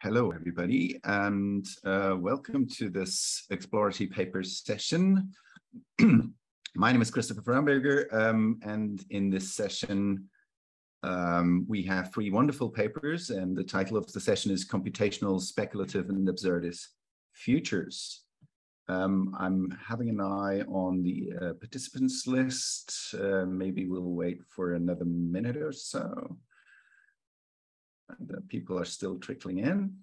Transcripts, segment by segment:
Hello, everybody, and welcome to this exploratory papers session. My name is Christopher Framberger, and in this session, we have three wonderful papers, and the title of the session is Computational, Speculative, and Absurdist Futures. I'm having an eye on the participants list. Maybe we'll wait for another minute or so. The people are still trickling in.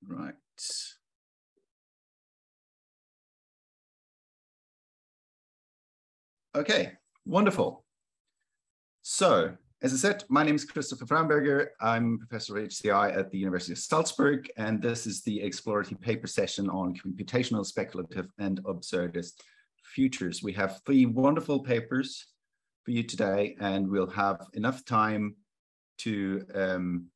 Right. Okay, wonderful. So, as I said, my name is Christopher Framberger. I'm Professor of HCI at the University of Salzburg, and this is the exploratory paper session on computational, speculative, and absurdist futures. We have three wonderful papers for you today, and we'll have enough time to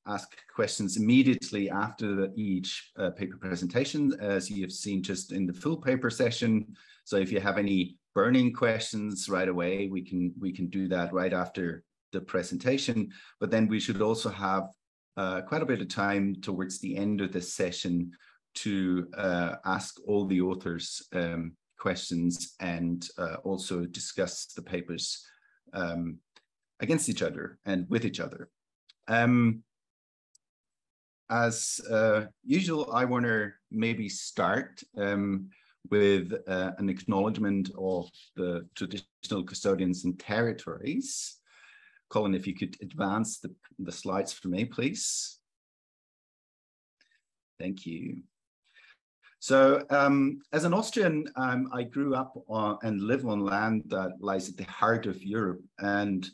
ask questions immediately after each paper presentation, as you have seen just in the full paper session. So if you have any burning questions right away, we can do that right after the presentation, but then we should also have quite a bit of time towards the end of this session to ask all the authors questions and also discuss the papers against each other and with each other. As usual, I want to maybe start with an acknowledgement of the traditional custodians and territories. Colin, if you could advance the slides for me, please. Thank you. So as an Austrian, I grew up and live on land that lies at the heart of Europe. And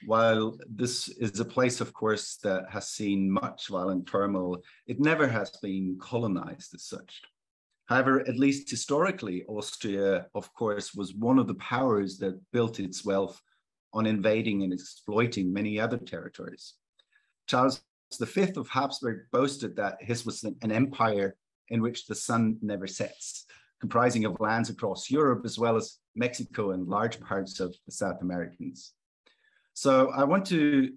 while this is a place, of course, that has seen much violent turmoil, it never has been colonized as such. However, at least historically, Austria, of course, was one of the powers that built its wealth on invading and exploiting many other territories. Charles V of Habsburg boasted that his was an empire in which the sun never sets, comprising of lands across Europe, as well as Mexico and large parts of the South Americans. So I want to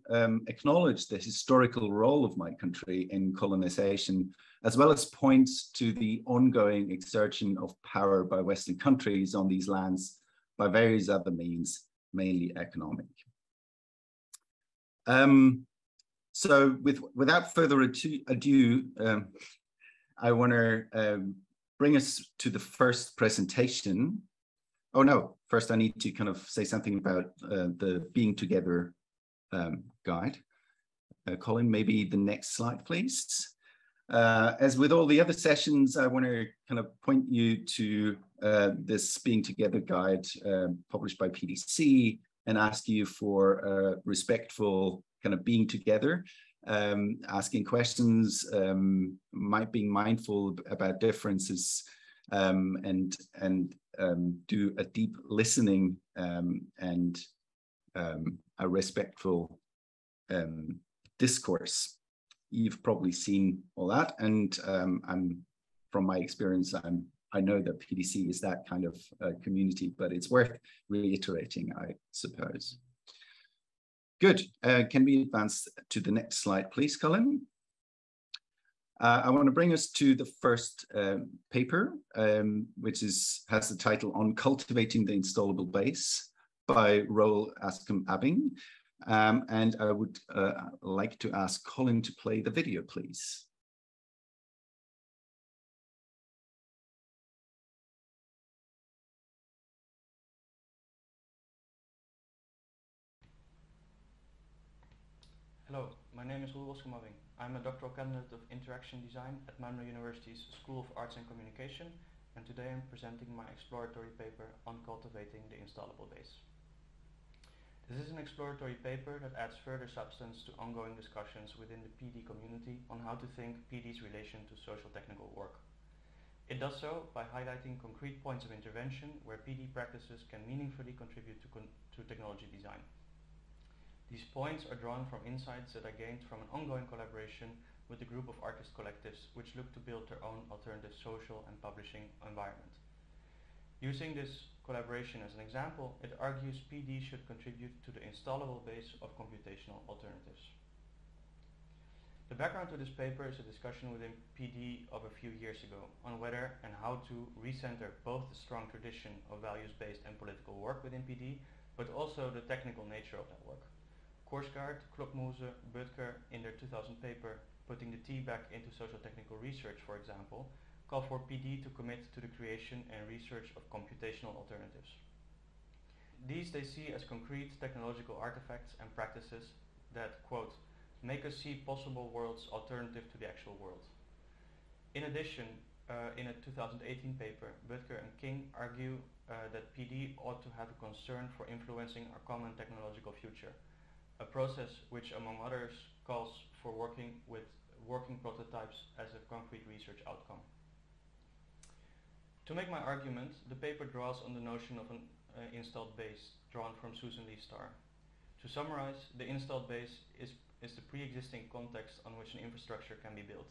acknowledge the historical role of my country in colonization, as well as points to the ongoing exertion of power by Western countries on these lands by various other means, mainly economic. So without further ado, I want to bring us to the first presentation. Oh no, first I need to kind of say something about the Being Together guide. Colin, maybe the next slide, please. As with all the other sessions, I want to kind of point you to this Being Together guide published by PDC and ask you for respectful kind of being together, asking questions, being mindful about differences, and do a deep listening and a respectful discourse. You've probably seen all that, and from my experience, I know that PDC is that kind of community, but it's worth reiterating, I suppose. Good. Can we advance to the next slide, please, Colin? I want to bring us to the first paper, which has the title on Cultivating the Installable Base by Roel Roscam Abbing. And I would like to ask Colin to play the video, please. Hello, my name is Roel Roscam Abbing. I'm a doctoral candidate of Interaction Design at Malmö University's School of Arts and Communication, and today I'm presenting my exploratory paper on cultivating the installable base. This is an exploratory paper that adds further substance to ongoing discussions within the PD community on how to think PD's relation to social technical work. It does so by highlighting concrete points of intervention where PD practices can meaningfully contribute to technology design. These points are drawn from insights that I gained from an ongoing collaboration with a group of artist collectives which look to build their own alternative social and publishing environment. Using this collaboration as an example, it argues PD should contribute to the installable base of computational alternatives. The background to this paper is a discussion within PD of a few years ago on whether and how to recenter both the strong tradition of values-based and political work within PD, but also the technical nature of that work. Korsgaard, Klokmoeze, Butker, in their 2000 paper, Putting the T back into Social-Technical Research, for example, call for PD to commit to the creation and research of computational alternatives. These they see as concrete technological artifacts and practices that, quote, make us see possible worlds alternative to the actual world. In addition, in a 2018 paper, Butker and King argue that PD ought to have a concern for influencing our common technological future, a process which, among others, calls for working with working prototypes as a concrete research outcome. To make my argument, the paper draws on the notion of an installed base drawn from Susan Lee Starr. To summarize, the installed base is the pre-existing context on which an infrastructure can be built.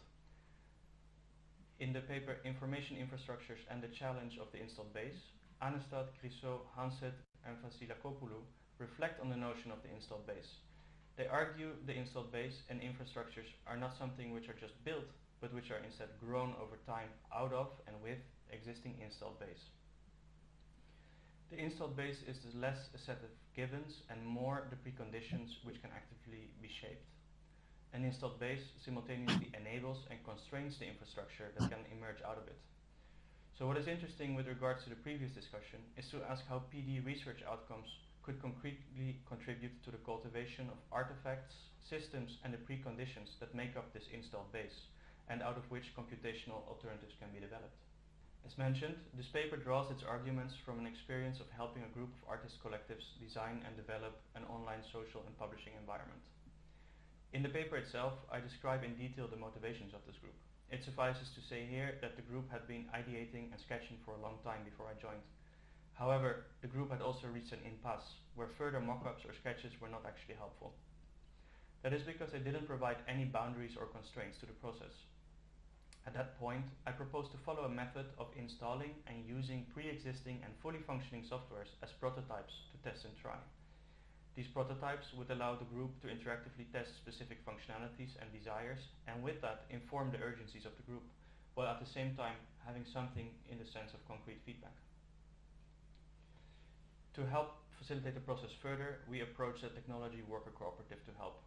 In the paper Information Infrastructures and the Challenge of the Installed Base, Anastad, Crisot, Hanset and Vassilakopoulou reflect on the notion of the installed base. They argue the installed base and infrastructures are not something which are just built, but which are instead grown over time out of and with existing installed base. The installed base is less a set of givens and more the preconditions which can actively be shaped. An installed base simultaneously enables and constrains the infrastructure that can emerge out of it. So what is interesting with regards to the previous discussion is to ask how PD research outcomes could concretely contribute to the cultivation of artifacts, systems and the preconditions that make up this installed base, and out of which computational alternatives can be developed. As mentioned, this paper draws its arguments from an experience of helping a group of artist collectives design and develop an online social and publishing environment. In the paper itself, I describe in detail the motivations of this group. It suffices to say here that the group had been ideating and sketching for a long time before I joined. However, the group had also reached an impasse, where further mock-ups or sketches were not actually helpful. That is because they didn't provide any boundaries or constraints to the process. At that point, I proposed to follow a method of installing and using pre-existing and fully functioning softwares as prototypes to test and try. These prototypes would allow the group to interactively test specific functionalities and desires, and with that inform the urgencies of the group, while at the same time having something in the sense of concrete feedback. To help facilitate the process further, we approached a technology worker cooperative to help.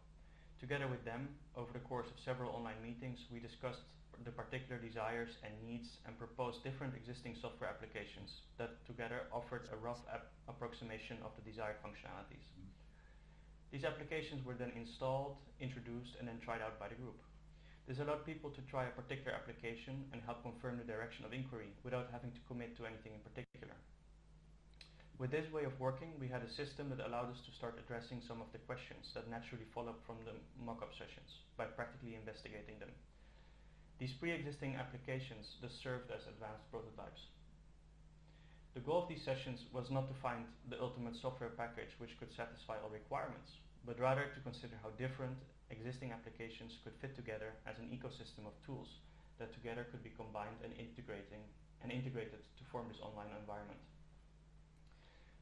Together with them, over the course of several online meetings, we discussed the particular desires and needs and proposed different existing software applications that together offered a rough approximation of the desired functionalities. These applications were then installed, introduced and then tried out by the group. This allowed people to try a particular application and help confirm the direction of inquiry without having to commit to anything in particular. With this way of working, we had a system that allowed us to start addressing some of the questions that naturally followed from the mock-up sessions by practically investigating them. These pre-existing applications thus served as advanced prototypes. The goal of these sessions was not to find the ultimate software package which could satisfy all requirements, but rather to consider how different existing applications could fit together as an ecosystem of tools that together could be combined and integrated to form this online environment.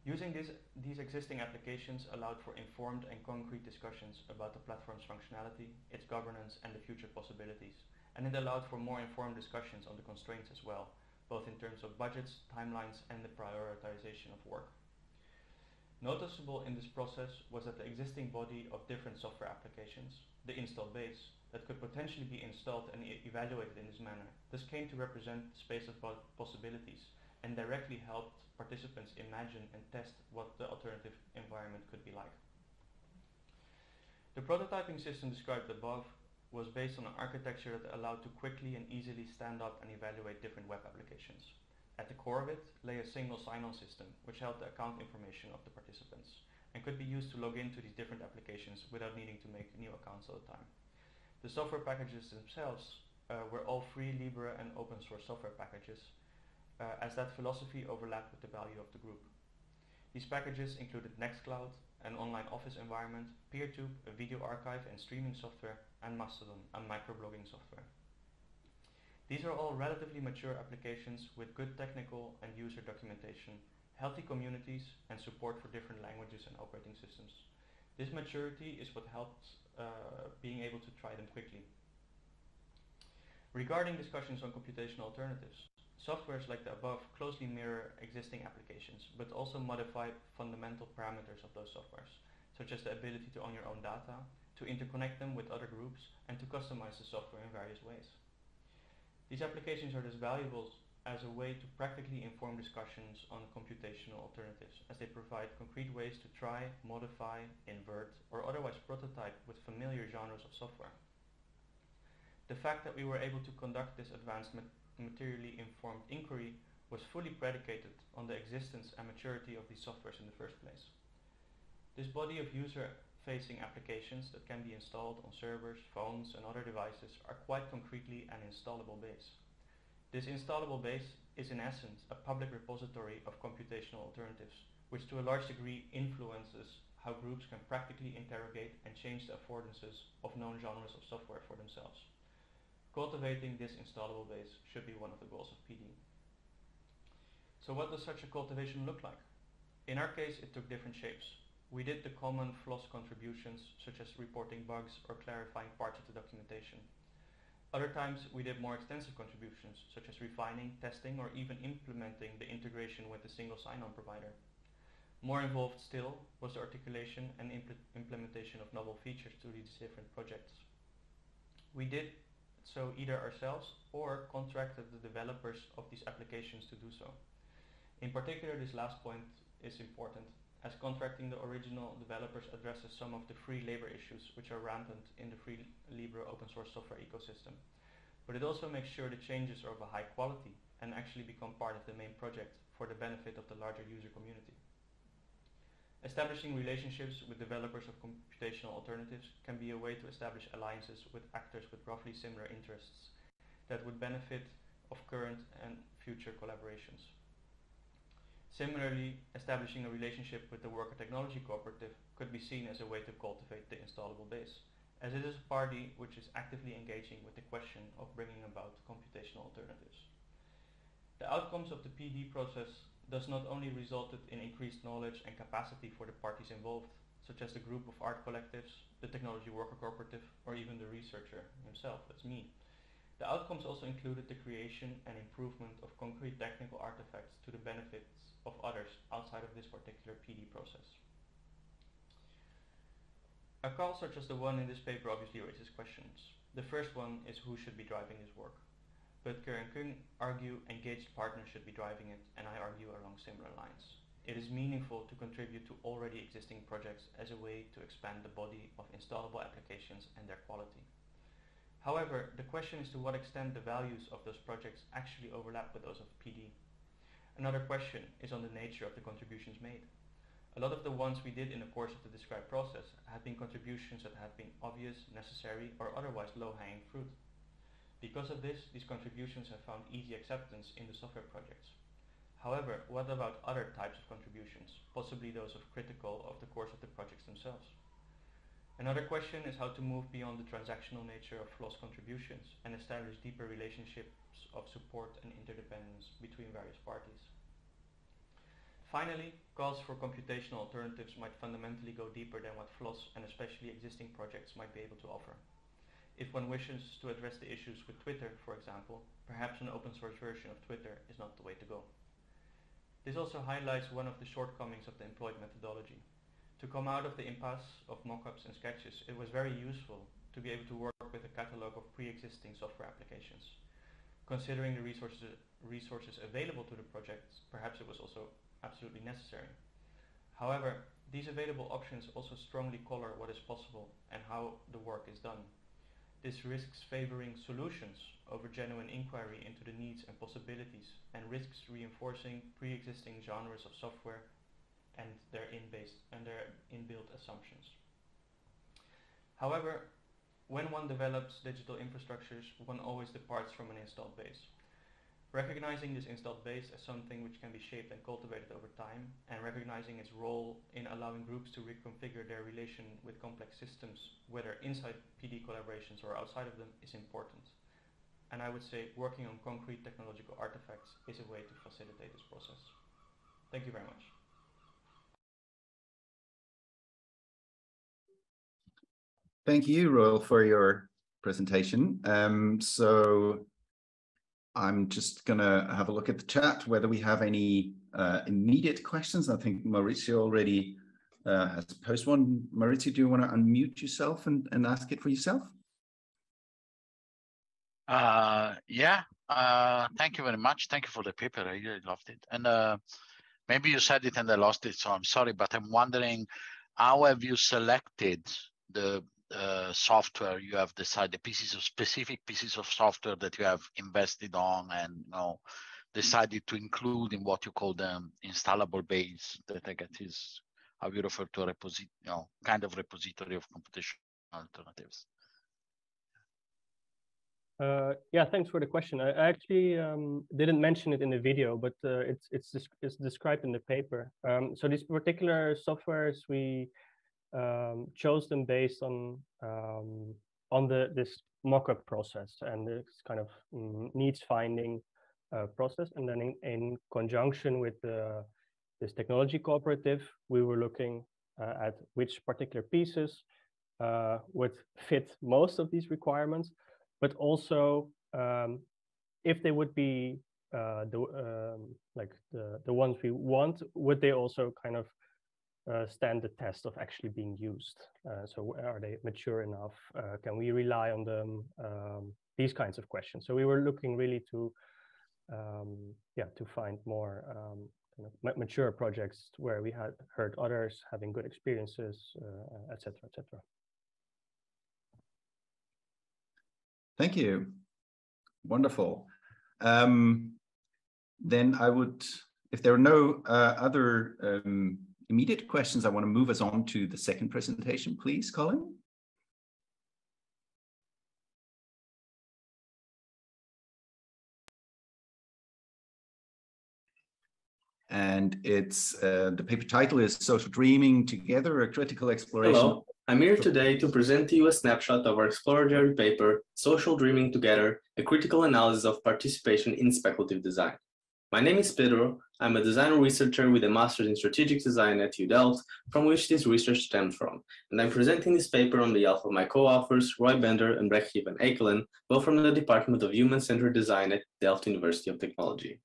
Using these existing applications allowed for informed and concrete discussions about the platform's functionality, its governance and the future possibilities, and it allowed for more informed discussions on the constraints as well, both in terms of budgets, timelines and the prioritization of work. Noticeable in this process was that the existing body of different software applications, the installed base, that could potentially be installed and evaluated in this manner, thus came to represent the space of possibilities and directly helped participants imagine and test what the alternative environment could be like. The prototyping system described above was based on an architecture that allowed to quickly and easily stand up and evaluate different web applications. At the core of it lay a single sign-on system which held the account information of the participants and could be used to log into these different applications without needing to make new accounts all the time. The software packages themselves were all free, libre and open source software packages, as that philosophy overlapped with the value of the group. These packages included Nextcloud, an online office environment, PeerTube, a video archive and streaming software, and Mastodon, a microblogging software. These are all relatively mature applications with good technical and user documentation, healthy communities, and support for different languages and operating systems. This maturity is what helps being able to try them quickly. Regarding discussions on computational alternatives, softwares like the above closely mirror existing applications, but also modify fundamental parameters of those softwares, such as the ability to own your own data, to interconnect them with other groups, and to customize the software in various ways. These applications are thus valuable as a way to practically inform discussions on computational alternatives, as they provide concrete ways to try, modify, invert, or otherwise prototype with familiar genres of software. The fact that we were able to conduct this advanced materially informed inquiry was fully predicated on the existence and maturity of these softwares in the first place. This body of user-facing applications that can be installed on servers, phones, and other devices are quite concretely an installable base. This installable base is in essence a public repository of computational alternatives, which to a large degree influences how groups can practically interrogate and change the affordances of known genres of software for themselves. Cultivating this installable base should be one of the goals of PD. So what does such a cultivation look like? In our case, it took different shapes. We did the common FLOSS contributions, such as reporting bugs or clarifying parts of the documentation. Other times, we did more extensive contributions, such as refining, testing, or even implementing the integration with a single sign-on provider. More involved still was the articulation and implementation of novel features to these different projects. We did so either ourselves or contracted the developers of these applications to do so. In particular, this last point is important, as contracting the original developers addresses some of the free labor issues which are rampant in the free Libre open source software ecosystem. But it also makes sure the changes are of a high quality and actually become part of the main project for the benefit of the larger user community. Establishing relationships with developers of computational alternatives can be a way to establish alliances with actors with roughly similar interests that would benefit of current and future collaborations. Similarly, establishing a relationship with the Worker Technology Cooperative could be seen as a way to cultivate the installable base, as it is a party which is actively engaging with the question of bringing about computational alternatives. The outcomes of the PD process thus not only resulted in increased knowledge and capacity for the parties involved, such as the group of art collectives, the Technology Worker Cooperative, or even the researcher himself, that's me. The outcomes also included the creation and improvement of concrete technical artifacts to the benefits of others outside of this particular PD process. A call such as the one in this paper obviously raises questions. The first one is who should be driving this work. Butker and Kung argue engaged partners should be driving it, and I argue along similar lines. It is meaningful to contribute to already existing projects as a way to expand the body of installable applications and their quality. However, the question is to what extent the values of those projects actually overlap with those of PD. Another question is on the nature of the contributions made. A lot of the ones we did in the course of the described process have been contributions that have been obvious, necessary, or otherwise low-hanging fruit. Because of this, these contributions have found easy acceptance in the software projects. However, what about other types of contributions, possibly those of critical of the course of the projects themselves? Another question is how to move beyond the transactional nature of FLOSS contributions and establish deeper relationships of support and interdependence between various parties. Finally, calls for computational alternatives might fundamentally go deeper than what FLOSS and especially existing projects might be able to offer. If one wishes to address the issues with Twitter, for example, perhaps an open source version of Twitter is not the way to go. This also highlights one of the shortcomings of the employed methodology. To come out of the impasse of mockups and sketches, it was very useful to be able to work with a catalog of pre-existing software applications. Considering the resources available to the projects, perhaps it was also absolutely necessary. However, these available options also strongly color what is possible and how the work is done. This risks favoring solutions over genuine inquiry into the needs and possibilities, and risks reinforcing pre-existing genres of software and their inbuilt assumptions. However, when one develops digital infrastructures, one always departs from an installed base. Recognizing this installed base as something which can be shaped and cultivated over time, and recognizing its role in allowing groups to reconfigure their relation with complex systems, whether inside PD collaborations or outside of them, is important. and I would say working on concrete technological artifacts is a way to facilitate this process. Thank you very much. Thank you, Roel, for your presentation. So I'm just going to have a look at the chat, whether we have any immediate questions. I think Maurizio already has posted one. Maurizio, do you want to unmute yourself and ask it for yourself? Yeah, thank you very much. Thank you for the paper. I really loved it. And maybe you said it and I lost it, so I'm sorry, but I'm wondering, how have you selected the software you have decided, specific pieces of software that you have invested on and decided to include in what you call the installable base, that I get is how you refer to a kind of repository of computational alternatives? Yeah, thanks for the question. I actually didn't mention it in the video, but it's described in the paper. So these particular softwares, we chose them based on this mock-up process and this kind of needs finding process. And then in conjunction with this technology cooperative, we were looking at which particular pieces would fit most of these requirements, but also if they would be the ones we want, would they also kind of stand the test of actually being used? So are they mature enough? Can we rely on them? These kinds of questions. So we were looking really to find more kind of mature projects where we had heard others having good experiences, etc., etc. Thank you. Wonderful. Then I would, if there are no other immediate questions, I want to move us on to the second presentation, please, Colin. And it's the paper title is Social Dreaming Together, a Critical Exploration. Hello, I'm here today to present to you a snapshot of our exploratory paper, Social Dreaming Together, a Critical Analysis of Participation in Speculative Design. My name is Pedro. I'm a design researcher with a master's in strategic design at UDelft, Delft, from which this research stemmed from. And I'm presenting this paper on behalf of my co-authors, Roy Bendor and Bregje F. Eekelen, both from the Department of Human-Centered Design at Delft University of Technology.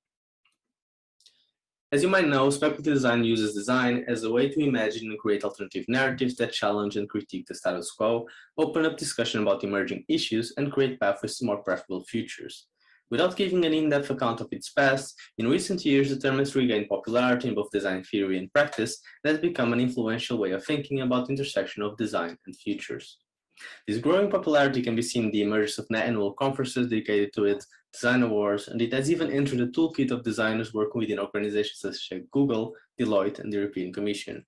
As you might know, speculative design uses design as a way to imagine and create alternative narratives that challenge and critique the status quo, open up discussion about emerging issues, and create pathways to more preferable futures. Without giving an in-depth account of its past, in recent years the term has regained popularity in both design theory and practice and has become an influential way of thinking about the intersection of design and futures. This growing popularity can be seen in the emergence of annual conferences dedicated to it, design awards, and it has even entered the toolkit of designers working within organizations such as Google, Deloitte, and the European Commission.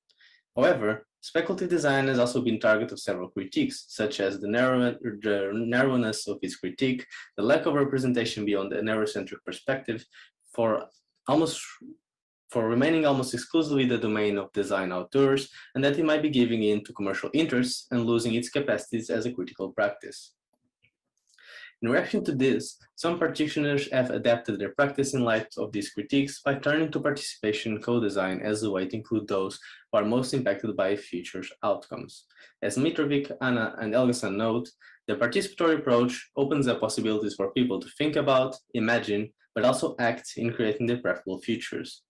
However, speculative design has also been target of several critiques, such as the narrowness of its critique, the lack of representation beyond a narrow-centric perspective, for remaining almost exclusively the domain of design auteurs, and that it might be giving in to commercial interests and losing its capacities as a critical practice. In reaction to this, some practitioners have adapted their practice in light of these critiques by turning to participation and co-design as a way to include those who are most impacted by future's outcomes. As Mitrovic, Anna, and Elgason note, the participatory approach opens up possibilities for people to think about, imagine, but also act in creating their preferable futures.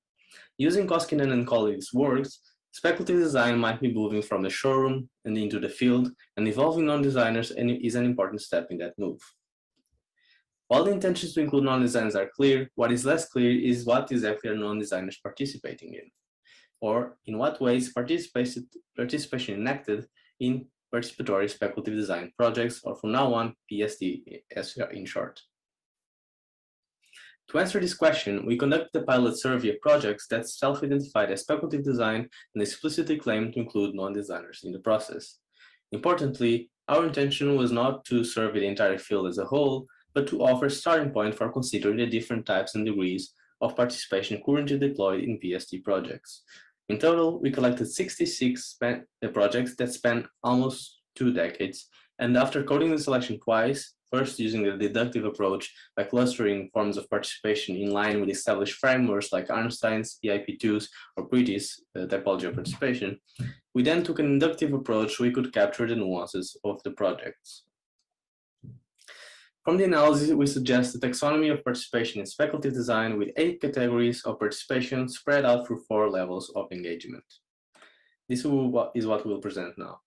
Using Koskinen and colleagues' works, speculative design might be moving from the showroom and into the field, and involving non-designers is an important step in that move. While the intentions to include non-designers are clear, what is less clear is what exactly are non-designers participating in, or in what ways participation enacted in participatory speculative design projects, or from now on, PSD in short. To answer this question, we conducted a pilot survey of projects that self-identified as speculative design and explicitly claimed to include non-designers in the process. Importantly, our intention was not to survey the entire field as a whole, but to offer a starting point for considering the different types and degrees of participation currently deployed in PSD projects. In total, we collected 66 projects that span almost 2 decades, and after coding the selection twice, First, using the deductive approach by clustering forms of participation in line with established frameworks like Einstein's, EIP2's, or Pretty's typology of participation. We then took an inductive approach so we could capture the nuances of the projects. From the analysis, we suggest a taxonomy of participation in speculative design with 8 categories of participation spread out through 4 levels of engagement. This is what we'll present now.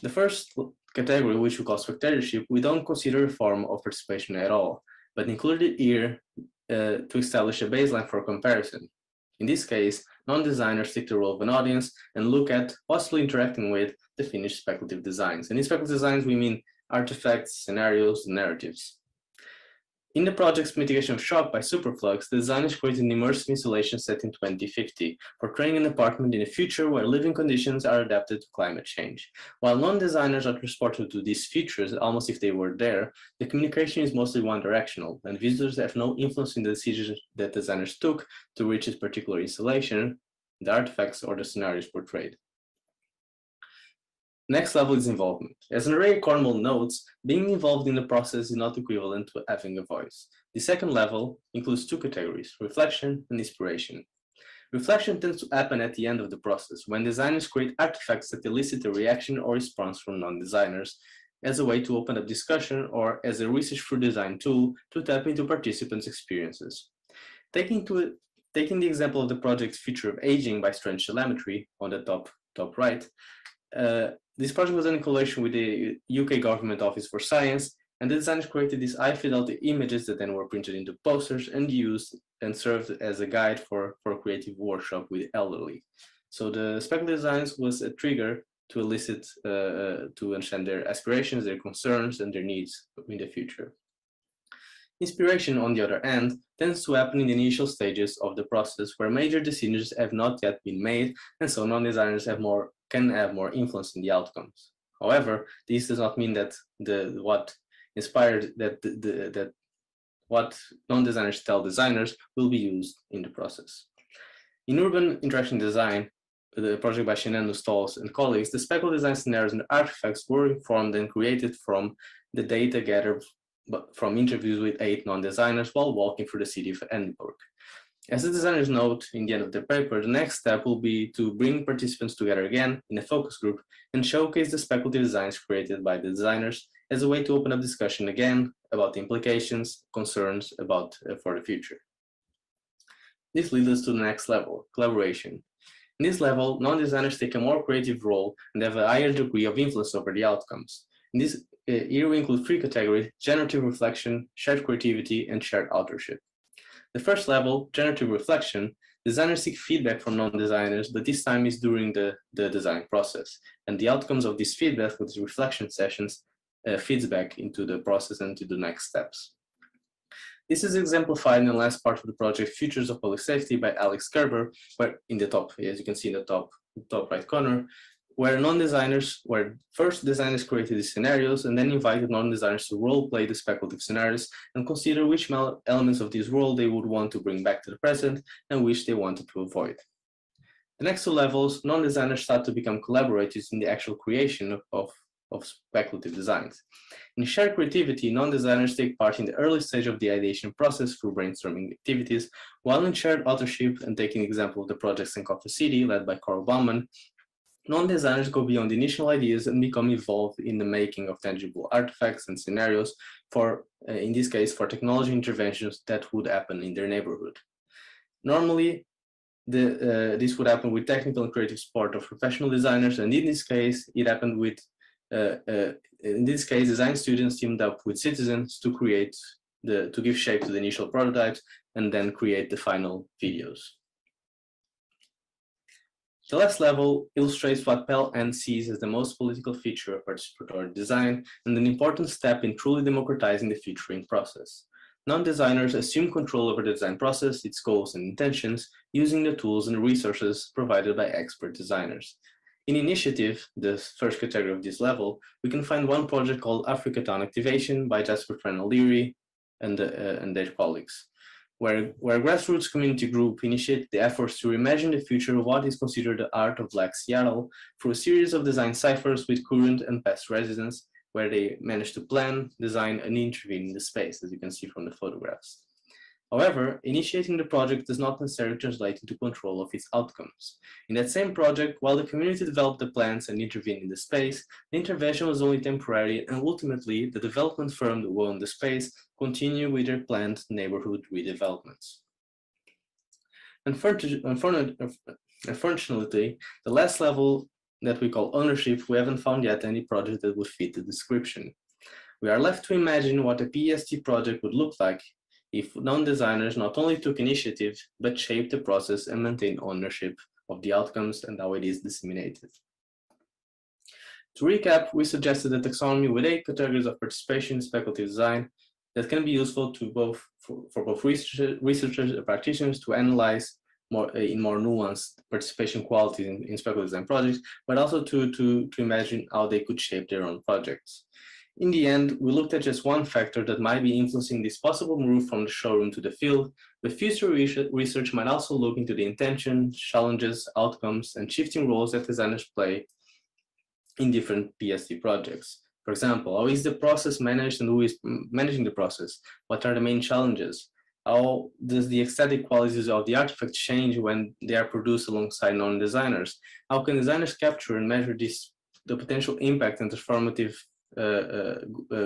The first category, which we call spectatorship, we don't consider a form of participation at all, but include it here to establish a baseline for comparison. In this case, non-designers take the role of an audience and look at possibly interacting with the finished speculative designs. And in speculative designs, we mean artifacts, scenarios, and narratives. In the project's Mitigation of Shock by Superflux, the designers created an immersive installation set in 2050, portraying an apartment in a future where living conditions are adapted to climate change. While non-designers are transported to these futures almost if they were there, the communication is mostly one-directional, and visitors have no influence in the decisions that designers took to reach this particular installation, the artifacts, or the scenarios portrayed. Next level is involvement. As Ray Cornwall notes, being involved in the process is not equivalent to having a voice. The second level includes 2 categories, reflection and inspiration. Reflection tends to happen at the end of the process, when designers create artifacts that elicit a reaction or response from non-designers as a way to open up discussion or as a research through design tool to tap into participants' experiences. Taking the example of the project's Future of Aging by Strange Telemetry on the top right, this project was done in collaboration with the UK Government Office for Science, and the designers created these high-fidelity images that then were printed into posters and used and served as a guide for a creative workshop with elderly. So the speculative designs was a trigger to elicit, to understand their aspirations, their concerns, and their needs in the future. Inspiration, on the other hand, tends to happen in the initial stages of the process where major decisions have not yet been made, and so non-designers can have more influence in the outcomes. However, this does not mean that what non-designers tell designers will be used in the process. In urban interaction design, the project by Shenandoah Stolz and colleagues, the speculative design scenarios and artifacts were informed and created from the data gathered from interviews with 8 non-designers while walking through the city of Edinburgh. As the designers note in the end of their paper, the next step will be to bring participants together again in a focus group and showcase the speculative designs created by the designers as a way to open up discussion again about the implications, concerns for the future. This leads us to the next level, collaboration. In this level, non-designers take a more creative role and have a higher degree of influence over the outcomes. In this here we include 3 categories: generative reflection, shared creativity, and shared authorship. The first level, generative reflection, designers seek feedback from non-designers, but this time is during the design process. And the outcomes of this feedback with these reflection sessions feeds back into the process and to the next steps. This is exemplified in the last part of the project, Futures of Public Safety by Alex Kerber, where in the top, as you can see in the top right corner, where first designers created these scenarios and then invited non-designers to role-play the speculative scenarios and consider which elements of this world they would want to bring back to the present and which they wanted to avoid. The next 2 levels, non-designers start to become collaborators in the actual creation of speculative designs. In shared creativity, non-designers take part in the early stage of the ideation process through brainstorming activities, while in shared authorship, and taking the example of the project Sankofa City led by Carl Baumann, non-designers go beyond initial ideas and become involved in the making of tangible artifacts and scenarios in this case, for technology interventions that would happen in their neighborhood. Normally, this would happen with technical and creative support of professional designers, and in this case, it happened with, design students teamed up with citizens to give shape to the initial prototypes and then create the final videos. The last level illustrates what Pell and sees as the most political feature of participatory design and an important step in truly democratizing the featuring process. Non-designers assume control over the design process, its goals and intentions, using the tools and resources provided by expert designers. In Initiative, the first category of this level, we can find one project called Afrika Town Activation by Jasper Fran O'Leary and their colleagues, where a grassroots community group initiated the efforts to reimagine the future of what is considered the art of Black Seattle through a series of design ciphers with current and past residents where they manage to plan, design, and intervene in the space, as you can see from the photographs. However, initiating the project does not necessarily translate into control of its outcomes. In that same project, while the community developed the plans and intervened in the space, the intervention was only temporary, and ultimately, the development firm that owned the space continued with their planned neighborhood redevelopments. Unfortunately, the last level that we call ownership, we haven't found yet any project that would fit the description. We are left to imagine what a PEST project would look like if non-designers not only took initiative, but shaped the process and maintained ownership of the outcomes and how it is disseminated. To recap, we suggested a taxonomy with 8 categories of participation in speculative design that can be useful to for both researchers and practitioners to analyze in more nuanced participation qualities in speculative design projects, but also to imagine how they could shape their own projects. In the end, we looked at just one factor that might be influencing this possible move from the showroom to the field, but future research might also look into the intentions, challenges, outcomes, and shifting roles that designers play in different PST projects. For example, how is the process managed and who is managing the process? What are the main challenges? How does the aesthetic qualities of the artifact change when they are produced alongside non-designers? How can designers capture and measure the potential impact and transformative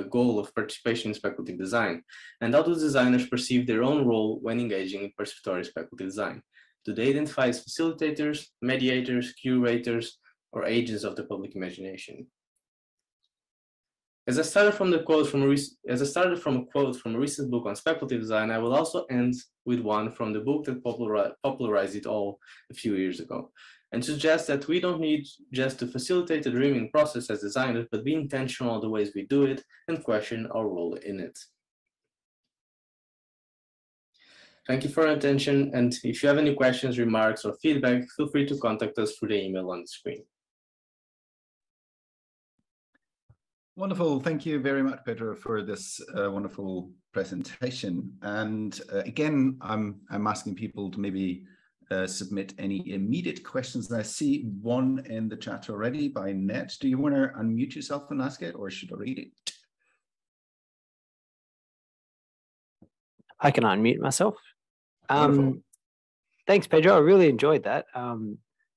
goal of participation in speculative design? And how do designers perceive their own role when engaging in participatory speculative design? Do they identify as facilitators, mediators, curators, or agents of the public imagination? As I started from a quote from a recent book on speculative design, I will also end with one from the book that popularized it all a few years ago, and suggest that we don't need just to facilitate the dreaming process as designers, but be intentional in the ways we do it and question our role in it. Thank you for your attention, and if you have any questions, remarks, or feedback, feel free to contact us through the email on the screen. Wonderful. Thank you very much, Pedro, for this wonderful presentation. And again, I'm asking people to maybe submit any immediate questions. And I see one in the chat already by Ned. Do you want to unmute yourself and ask it, or should I read it? I can unmute myself. Thanks, Pedro. I really enjoyed that. That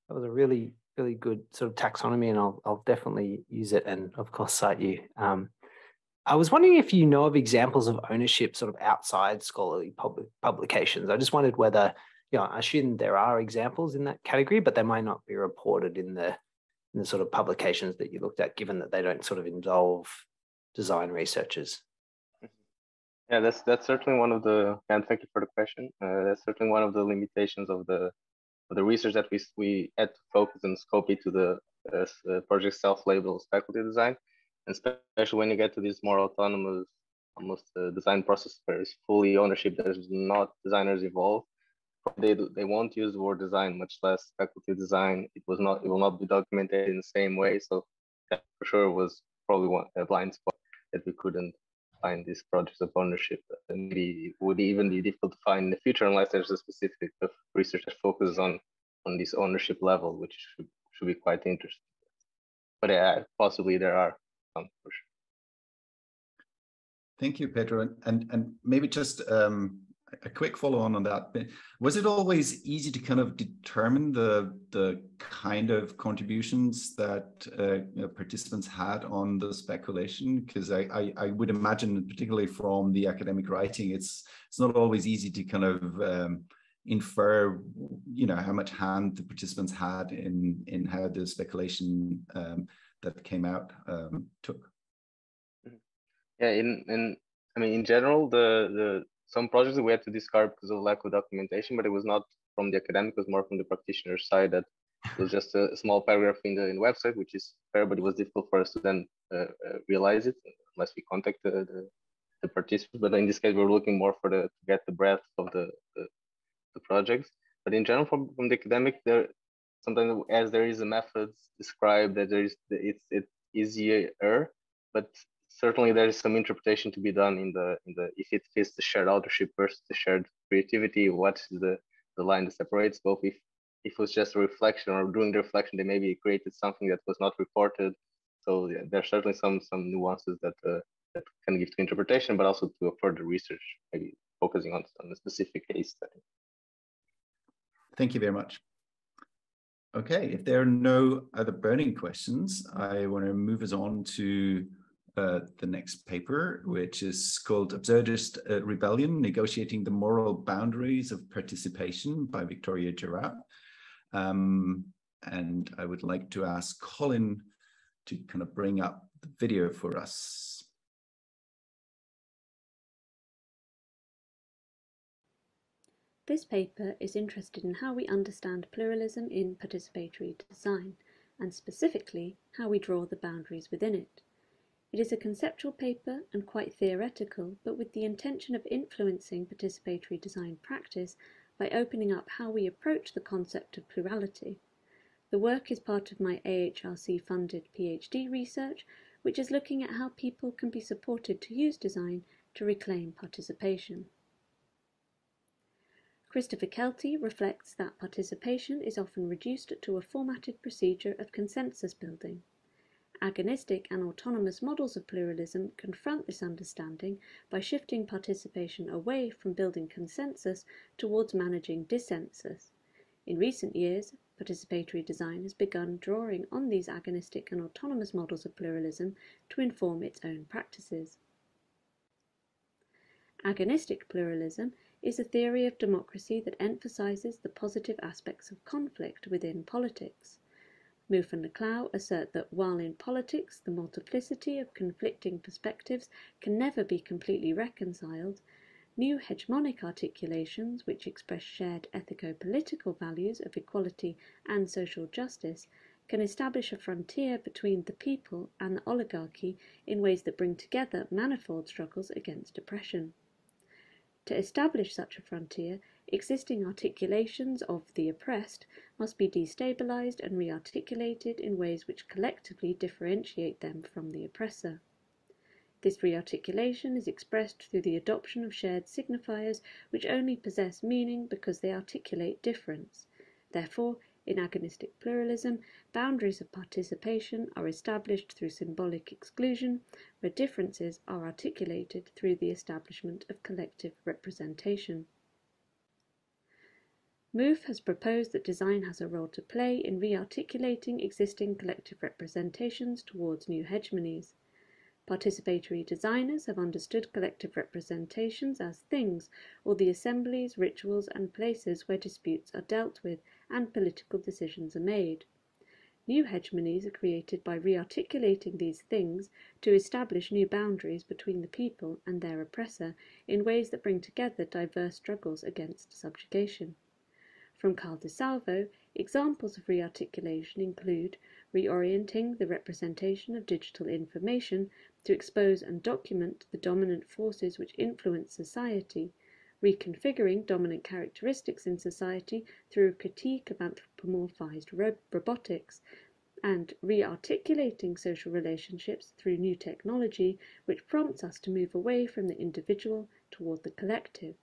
was a really good sort of taxonomy, and I'll definitely use it and, of course, cite you. I was wondering if you know of examples of ownership sort of outside scholarly publications. I just wondered whether, I assume there are examples in that category, but they might not be reported in the sort of publications that you looked at, given that they don't sort of involve design researchers. Yeah, that's certainly one of the, and thank you for the question. That's certainly one of the limitations of the research that we had to focus and scope it to the project self-labeled speculative design, and especially when you get to this more autonomous, almost design process where it's fully ownership. There's not designers involved. They won't use the word design, much less speculative design. It will not be documented in the same way. So that for sure was probably a blind spot that we couldn't find these projects of ownership, and maybe it would even be difficult to find in the future unless there's a specific research that focuses on this ownership level, which should be quite interesting. But yeah, possibly there are some for sure. Thank you, Pedro. And maybe just a quick follow-on on that. Was it always easy to kind of determine the kind of contributions that participants had on the speculation? Because I would imagine, particularly from the academic writing, it's not always easy to kind of infer, how much hand the participants had in how the speculation that came out took. Yeah, in general, the some projects we had to discard because of lack of documentation, but it was not from the academic, it was more from the practitioner side. That it was just a small paragraph in the website, which is fair, but it was difficult for us to then realize it unless we contact the participants. But in this case, we were looking more to get the breadth of the projects. But in general, from the academic, there sometimes as there is a method described that it's easier, but certainly there is some interpretation to be done in the if it fits the shared authorship versus the shared creativity. What's the line that separates both? If it was just a reflection, or during the reflection they maybe created something that was not reported, So yeah, there's certainly some nuances that that can give to interpretation, but also to a further research, maybe focusing on a specific case study. Thank you very much. Okay, if there are no other burning questions, I want to move us on to the next paper, which is called Absurdist Rebellion, Negotiating the Moral Boundaries of Participation by Victoria Gerrard. And I would like to ask Colin to kind of bring up the video for us. This paper is interested in how we understand pluralism in participatory design, and specifically how we draw the boundaries within it. It is a conceptual paper and quite theoretical, but with the intention of influencing participatory design practice by opening up how we approach the concept of plurality. The work is part of my AHRC-funded PhD research, which is looking at how people can be supported to use design to reclaim participation. Christopher Kelty reflects that participation is often reduced to a formatted procedure of consensus building. Agonistic and autonomous models of pluralism confront this understanding by shifting participation away from building consensus towards managing dissensus. In recent years, participatory design has begun drawing on these agonistic and autonomous models of pluralism to inform its own practices. Agonistic pluralism is a theory of democracy that emphasizes the positive aspects of conflict within politics. Mouffe and Leclau assert that while in politics the multiplicity of conflicting perspectives can never be completely reconciled, new hegemonic articulations which express shared ethico-political values of equality and social justice can establish a frontier between the people and the oligarchy in ways that bring together manifold struggles against oppression. To establish such a frontier, existing articulations of the oppressed must be destabilized and rearticulated in ways which collectively differentiate them from the oppressor. This rearticulation is expressed through the adoption of shared signifiers which only possess meaning because they articulate difference. Therefore, in agonistic pluralism, boundaries of participation are established through symbolic exclusion, where differences are articulated through the establishment of collective representation. Mouffe has proposed that design has a role to play in rearticulating existing collective representations towards new hegemonies. Participatory designers have understood collective representations as things, or the assemblies, rituals, and places where disputes are dealt with and political decisions are made. New hegemonies are created by rearticulating these things to establish new boundaries between the people and their oppressor in ways that bring together diverse struggles against subjugation. From Carl de Salvo, examples of rearticulation include reorienting the representation of digital information to expose and document the dominant forces which influence society, reconfiguring dominant characteristics in society through a critique of anthropomorphized robotics, and rearticulating social relationships through new technology which prompts us to move away from the individual toward the collective.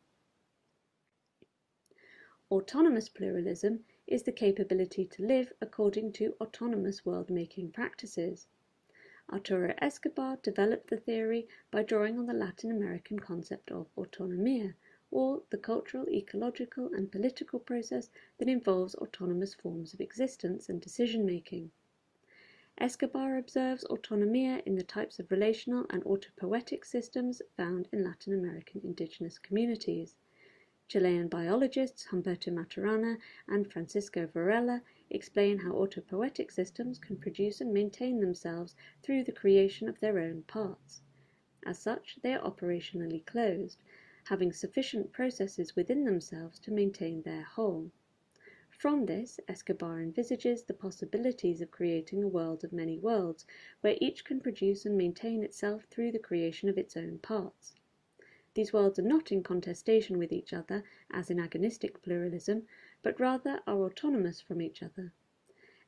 Autonomous pluralism is the capability to live according to autonomous world-making practices. Arturo Escobar developed the theory by drawing on the Latin American concept of autonomía, or the cultural, ecological, and political process that involves autonomous forms of existence and decision-making. Escobar observes autonomía in the types of relational and autopoietic systems found in Latin American indigenous communities. Chilean biologists Humberto Maturana and Francisco Varela explain how autopoietic systems can produce and maintain themselves through the creation of their own parts. As such, they are operationally closed, having sufficient processes within themselves to maintain their whole. From this, Escobar envisages the possibilities of creating a world of many worlds, where each can produce and maintain itself through the creation of its own parts. These worlds are not in contestation with each other, as in agonistic pluralism, but rather are autonomous from each other.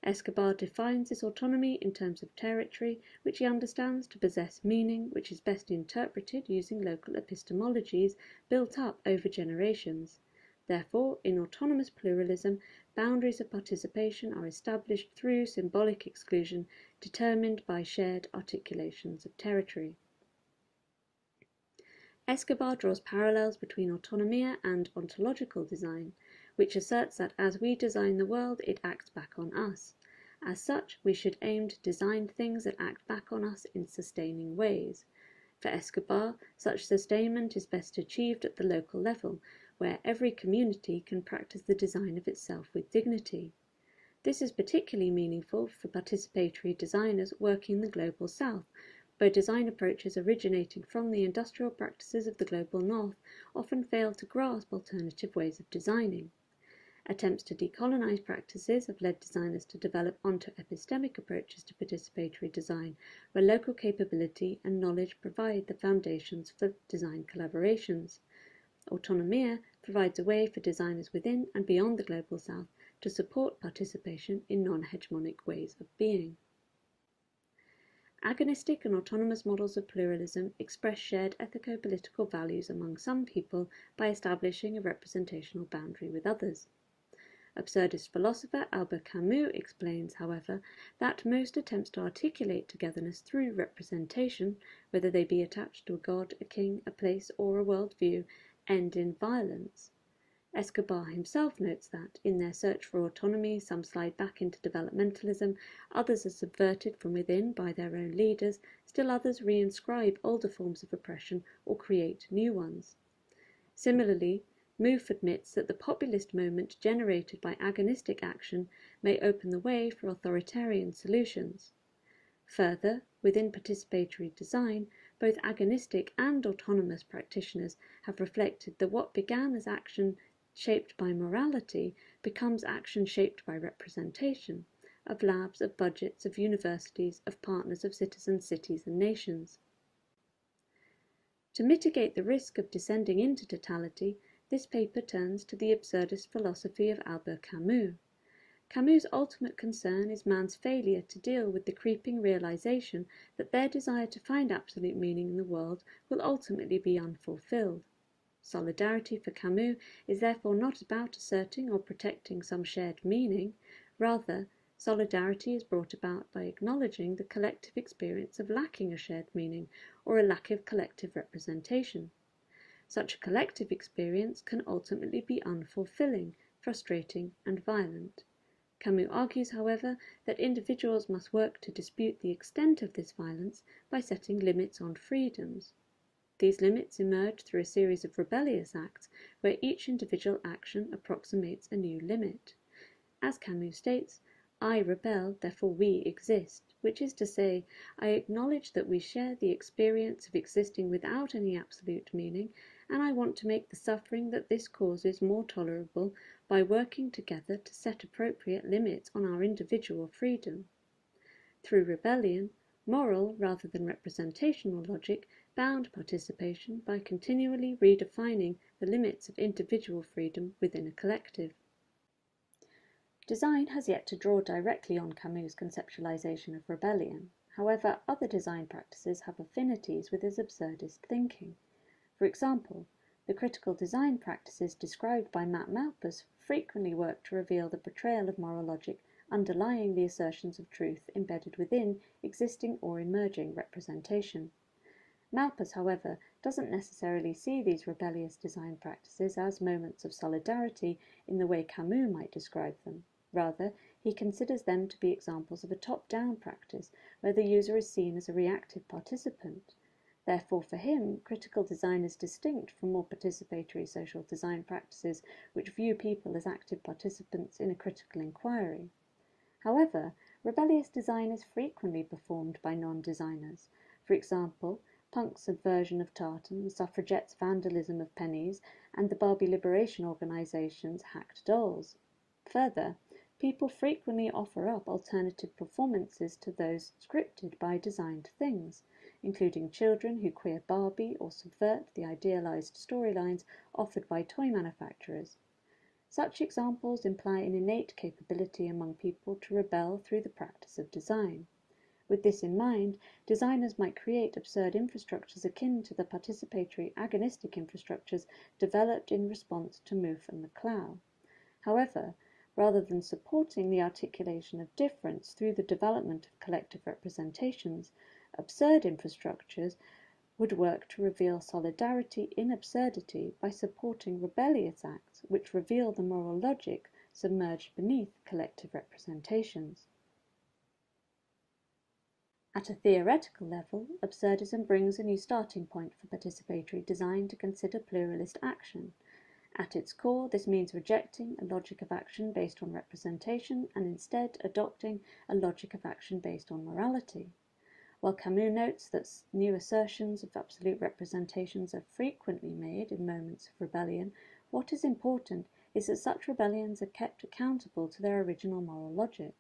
Escobar defines this autonomy in terms of territory, which he understands to possess meaning, which is best interpreted using local epistemologies built up over generations. Therefore, in autonomous pluralism, boundaries of participation are established through symbolic exclusion determined by shared articulations of territory. Escobar draws parallels between autonomia and ontological design, which asserts that as we design the world, it acts back on us. As such, we should aim to design things that act back on us in sustaining ways. For Escobar, such sustainment is best achieved at the local level, where every community can practice the design of itself with dignity. This is particularly meaningful for participatory designers working in the Global South, where design approaches originating from the industrial practices of the Global North often fail to grasp alternative ways of designing. Attempts to decolonize practices have led designers to develop onto epistemic approaches to participatory design, where local capability and knowledge provide the foundations for design collaborations. Autonomia provides a way for designers within and beyond the Global South to support participation in non-hegemonic ways of being. Agonistic and autonomous models of pluralism express shared ethico-political values among some people by establishing a representational boundary with others. Absurdist philosopher Albert Camus explains, however, that most attempts to articulate togetherness through representation, whether they be attached to a god, a king, a place, or a worldview, end in violence. Escobar himself notes that, in their search for autonomy, some slide back into developmentalism, others are subverted from within by their own leaders, still others reinscribe older forms of oppression or create new ones. Similarly, Mouffe admits that the populist moment generated by agonistic action may open the way for authoritarian solutions. Further, within participatory design, both agonistic and autonomous practitioners have reflected that what began as action shaped by morality becomes action shaped by representation, of labs, of budgets, of universities, of partners, of citizens, cities and nations. To mitigate the risk of descending into totality, this paper turns to the absurdist philosophy of Albert Camus. Camus' ultimate concern is man's failure to deal with the creeping realization that their desire to find absolute meaning in the world will ultimately be unfulfilled. Solidarity for Camus is therefore not about asserting or protecting some shared meaning. Rather, solidarity is brought about by acknowledging the collective experience of lacking a shared meaning or a lack of collective representation. Such a collective experience can ultimately be unfulfilling, frustrating, and violent. Camus argues, however, that individuals must work to dispute the extent of this violence by setting limits on freedoms. These limits emerge through a series of rebellious acts where each individual action approximates a new limit. As Camus states, I rebel, therefore we exist, which is to say, I acknowledge that we share the experience of existing without any absolute meaning, and I want to make the suffering that this causes more tolerable by working together to set appropriate limits on our individual freedom. Through rebellion, moral rather than representational logic bound participation by continually redefining the limits of individual freedom within a collective. Design has yet to draw directly on Camus' conceptualization of rebellion. However, other design practices have affinities with his absurdist thinking. For example, the critical design practices described by Matt Malpass frequently work to reveal the portrayal of moral logic underlying the assertions of truth embedded within existing or emerging representation. Malpass, however, doesn't necessarily see these rebellious design practices as moments of solidarity in the way Camus might describe them. Rather, he considers them to be examples of a top-down practice where the user is seen as a reactive participant. Therefore, for him, critical design is distinct from more participatory social design practices which view people as active participants in a critical inquiry. However, rebellious design is frequently performed by non-designers. For example, punk's subversion of tartan, the suffragettes' vandalism of pennies, and the Barbie liberation organization's hacked dolls. Further, people frequently offer up alternative performances to those scripted by designed things, including children who queer Barbie or subvert the idealized storylines offered by toy manufacturers. Such examples imply an innate capability among people to rebel through the practice of design. With this in mind, designers might create absurd infrastructures akin to the participatory agonistic infrastructures developed in response to Mouffe and McClough. However, rather than supporting the articulation of difference through the development of collective representations, absurd infrastructures would work to reveal solidarity in absurdity by supporting rebellious acts which reveal the moral logic submerged beneath collective representations. At a theoretical level, absurdism brings a new starting point for participatory design to consider pluralist action. At its core, this means rejecting a logic of action based on representation and instead adopting a logic of action based on morality. While Camus notes that new assertions of absolute representations are frequently made in moments of rebellion, what is important is that such rebellions are kept accountable to their original moral logic.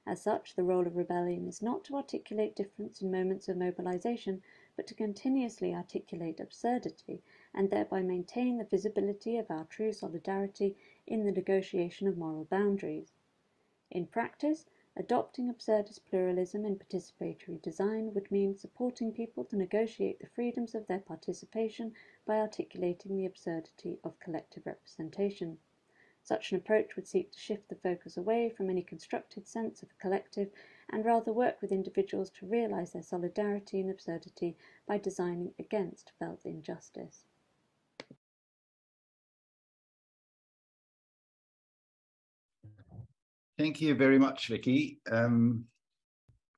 As such, the role of rebellion is not to articulate difference in moments of mobilization, but to continuously articulate absurdity and thereby maintain the visibility of our true solidarity in the negotiation of moral boundaries. In practice, adopting absurdist pluralism in participatory design would mean supporting people to negotiate the freedoms of their participation by articulating the absurdity of collective representation. Such an approach would seek to shift the focus away from any constructed sense of a collective and rather work with individuals to realize their solidarity in absurdity by designing against felt injustice. Thank you very much, Vicky, for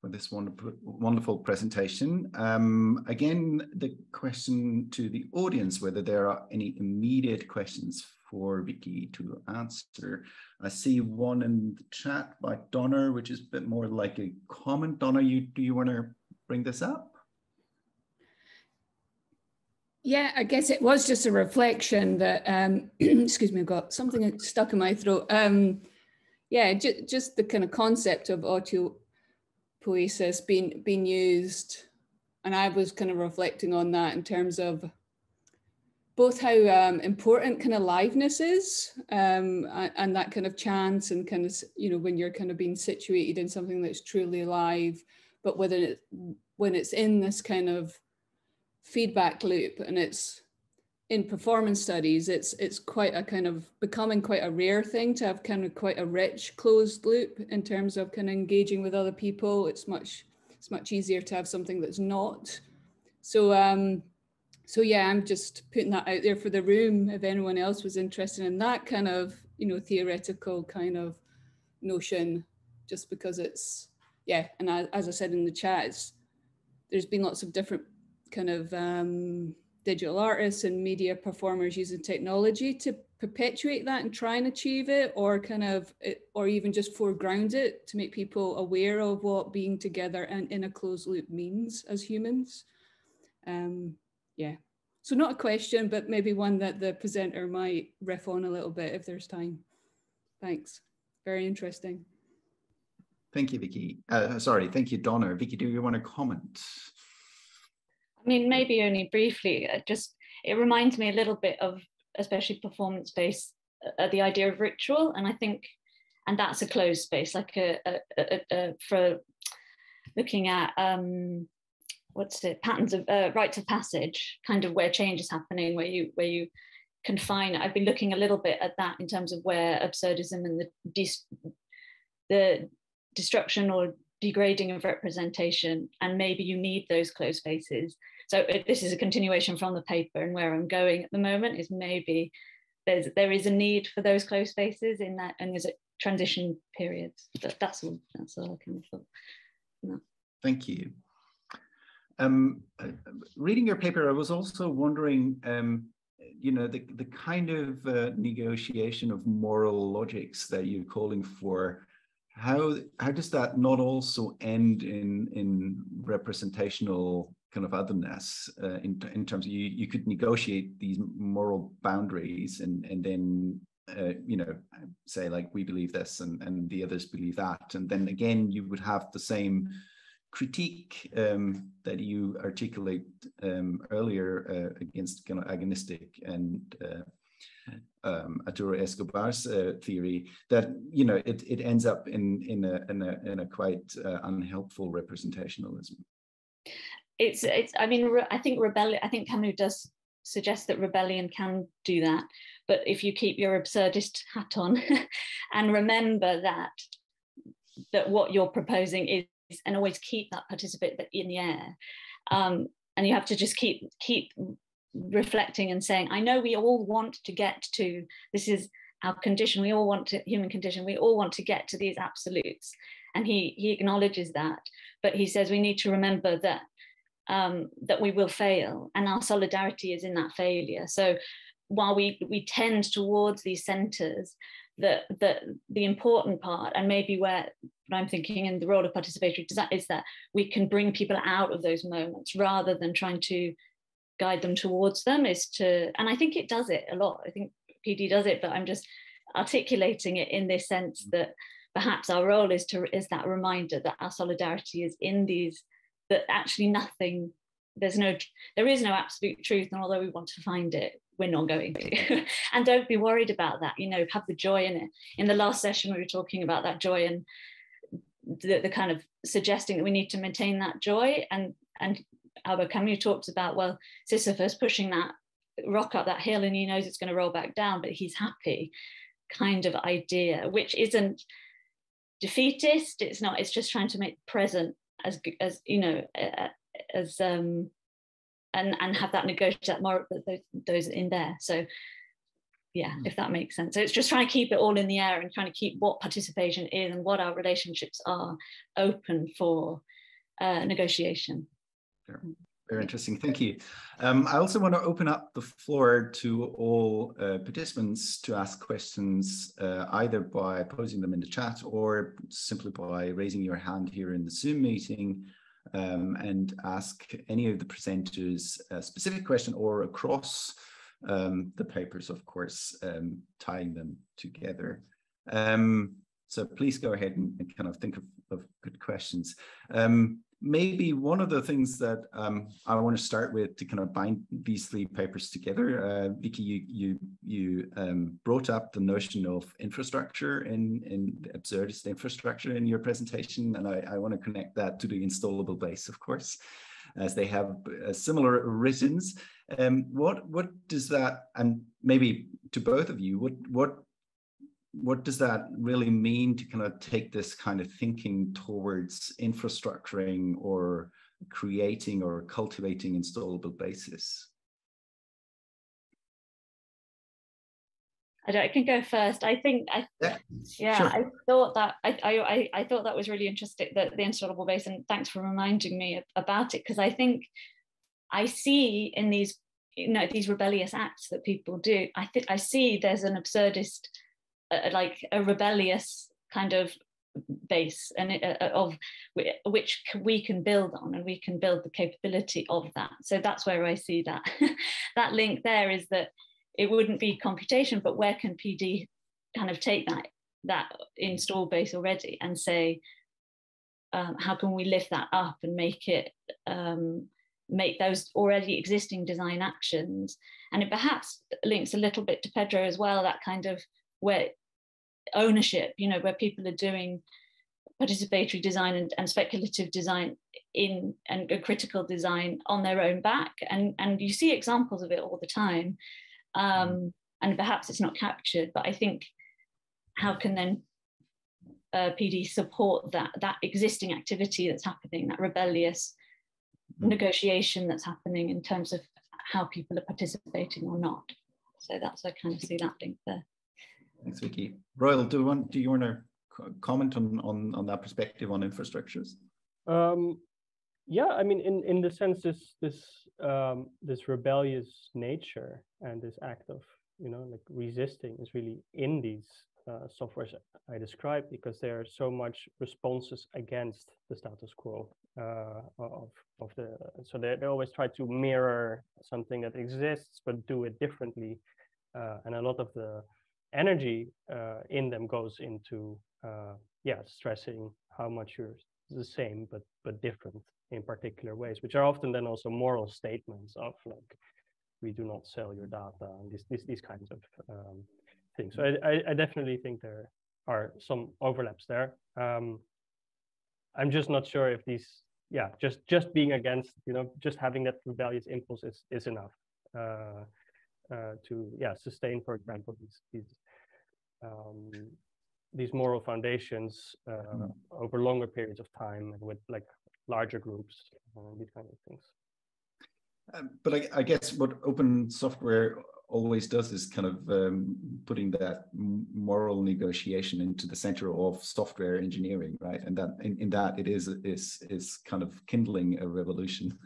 this wonderful presentation. Again, the question to the audience, whether there are any immediate questions for Vicky to answer. I see one in the chat by Donna, which is a bit more like a comment. Donna, do you want to bring this up? Yeah, I guess it was just a reflection that, excuse me, I've got something stuck in my throat. Yeah, just the kind of concept of autopoiesis being used. And I was kind of reflecting on that in terms of both how important kind of liveness is and that kind of chance and kind of, you know, when you're kind of being situated in something that's truly alive, but when it's in this kind of feedback loop and it's in performance studies, it's quite a kind of becoming quite a rare thing to have kind of quite a rich closed loop in terms of kind of engaging with other people. It's much easier to have something that's not. So yeah, I'm just putting that out there for the room if anyone else was interested in that kind of, you know, theoretical kind of notion, just because it's, yeah, and as I said in the chat, there's been lots of different kind of digital artists and media performers using technology to perpetuate that and try and achieve it, or kind of, or even just foreground it to make people aware of what being together and in a closed loop means as humans. Yeah, so not a question, but maybe one that the presenter might riff on a little bit if there's time. Thanks, very interesting. Thank you, Vicky. Sorry, thank you, Donna. Vicky, do you want to comment? I mean, maybe only briefly, it reminds me a little bit of, especially performance-based, the idea of ritual. And I think, and that's a closed space, like for looking at, patterns of rites of passage, kind of where change is happening, where you confine. I've been looking a little bit at that in terms of where absurdism and the destruction or degrading of representation, and maybe you need those closed spaces. So this is a continuation from the paper, and where I'm going at the moment is maybe there is a need for those closed spaces in that, and there's a transition periods. But that's all I can thought. No. Thank you. Reading your paper, I was also wondering, you know, the kind of negotiation of moral logics that you're calling for. How does that not also end in representational kind of otherness in terms of you could negotiate these moral boundaries and then you know, say like we believe this and the others believe that, and then again you would have the same critique that you articulate earlier against kind of agonistic and Arturo Escobar's theory, that it ends up in a quite unhelpful representationalism. I mean, I think Camus does suggest that rebellion can do that, but if you keep your absurdist hat on and remember that what you're proposing is, and always keep that participant in the air, and you have to just keep reflecting and saying, I know we all want to get to, this is our condition, we all want to, human condition, we all want to get to these absolutes, and he acknowledges that, but he says we need to remember that that we will fail, and our solidarity is in that failure. So while we tend towards these centers, the important part, and maybe what I'm thinking in the role of participatory design, is that we can bring people out of those moments rather than trying to guide them towards them, and I think it does it a lot. I think PD does it, but I'm just articulating it in this sense that perhaps our role is that reminder that our solidarity is in these, that actually nothing, there is no absolute truth, and although we want to find it, we're not going to. And don't be worried about that, have the joy in it. In the last session, we were talking about that joy and the kind of suggesting that we need to maintain that joy. And Albert Camus talks about, well, Sisyphus pushing that rock up that hill and he knows it's going to roll back down, but he's happy, kind of idea, which isn't defeatist. It's not, it's just trying to make present as and have that negotiate that more those in there. So yeah, if that makes sense. So it's just trying to keep it all in the air and trying to keep what participation is and what our relationships are open for negotiation. Sure. Very interesting, thank you. I also want to open up the floor to all participants to ask questions, either by posing them in the chat or simply by raising your hand here in the Zoom meeting, and ask any of the presenters a specific question, or across the papers, of course, tying them together. So please go ahead and kind of think of good questions. Maybe one of the things that I want to start with to kind of bind these three papers together, Vicky, you brought up the notion of infrastructure in absurdist infrastructure in your presentation, and I want to connect that to the installable base, of course, as they have similar origins. What does that, and maybe to both of you, what does that really mean to kind of take this kind of thinking towards infrastructuring or creating or cultivating installable bases? I can go first. I think, yeah, sure. I thought that was really interesting, the installable base, and thanks for reminding me about it, because I think I see in these, these rebellious acts that people do, I see there's an absurdist, like a rebellious kind of base, and of which we can build on, and we can build the capability of that. So that's where I see that that link there, is that it wouldn't be computation, but where can PD kind of take that install base already and say, how can we lift that up and make it make those already existing design actions? And it perhaps links a little bit to Pedro as well, that kind of where ownership, where people are doing participatory design and speculative design and critical design on their own back, and you see examples of it all the time, and perhaps it's not captured, but I think how can then PD support that existing activity that's happening, that rebellious negotiation that's happening in terms of how people are participating or not. So that's, I kind of see that link there. Thanks, Vicky. Roel, do you want to comment on that perspective on infrastructures? Yeah, I mean, in the sense, this rebellious nature and this act of like resisting is really in these softwares I described, because there are so much responses against the status quo so they always try to mirror something that exists but do it differently, and a lot of the energy in them goes into stressing how much you're the same but different in particular ways, which are often then also moral statements of like, we do not sell your data, and these kinds of thing. So I definitely think there are some overlaps there. I'm just not sure if these, yeah, just being against, just having that rebellious impulse is enough to, yeah, sustain, for example, these moral foundations over longer periods of time and with like larger groups, these kind of things. But I guess what open software always does is kind of putting that moral negotiation into the center of software engineering, right? And that in that it is kind of kindling a revolution